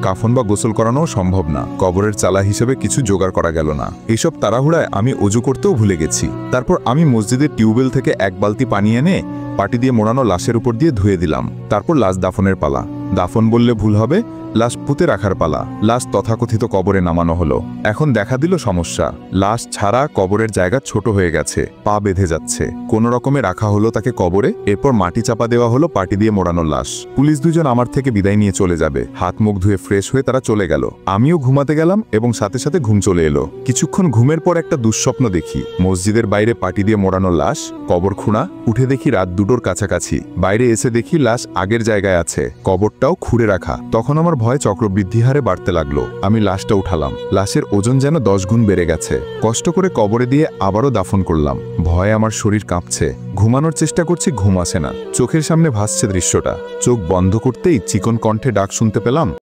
কাফন বা গোসল করানোও সম্ভব না। কবরের চালা হিসেবে কিছু জোগাড় করা গেল না। এইসব তাড়াহুড়ায় আমি অজু করতেও ভুলে গেছি। তারপর আমি মসজিদের টিউবওয়েল থেকে এক বালতি পানি এনে পাটি দিয়ে মোড়ানো লাশের উপর দিয়ে ধুয়ে দিলাম। তারপর লাশ দাফনের পালা। দাফন বললে ভুল হবে, লাশ পুঁতে রাখার পালা। লাশ তথাকথিত কবরে নামানো হলো। এখন দেখা দিল সমস্যা। লাশ ছাড়া কবরের জায়গা ছোট হয়ে গেছে, পা বেঁধে যাচ্ছে। কোনো রকমে রাখা হলো তাকে কবরে। এরপর মাটি চাপা দেওয়া হলো পাটি দিয়ে মোড়ানো লাশ। পুলিশ দুজন আমার থেকে বিদায় নিয়ে চলে যাবে। হাত মুখ ধুয়ে ফ্রেশ হয়ে তারা চলে গেল। আমিও ঘুমাতে গেলাম এবং সাথে সাথে ঘুম চলে এলো। কিছুক্ষণ ঘুমের পর একটা দুঃস্বপ্ন দেখি। মসজিদের বাইরে পাটি দিয়ে মোড়ানো লাশ, কবর খুঁড়া। উঠে দেখি রাত 2টোর কাছাকাছি। বাইরে এসে দেখি লাশ আগের জায়গায় আছে, কবরটাও খুঁড়ে রাখা। তখন আমার ভয় চক্রবৃদ্ধি হারে বাড়তে লাগলো। আমি লাশটা উঠালাম। লাশের ওজন যেন 10 গুণ বেড়ে গেছে। কষ্ট করে কবরে দিয়ে আবারও দাফন করলাম। ভয়ে আমার শরীর কাঁপছে। ঘুমানোর চেষ্টা করছি, ঘুম আসে না। চোখের সামনে ভাসছে দৃশ্যটা। চোখ বন্ধ করতেই চিকন কণ্ঠে ডাক শুনতে পেলাম,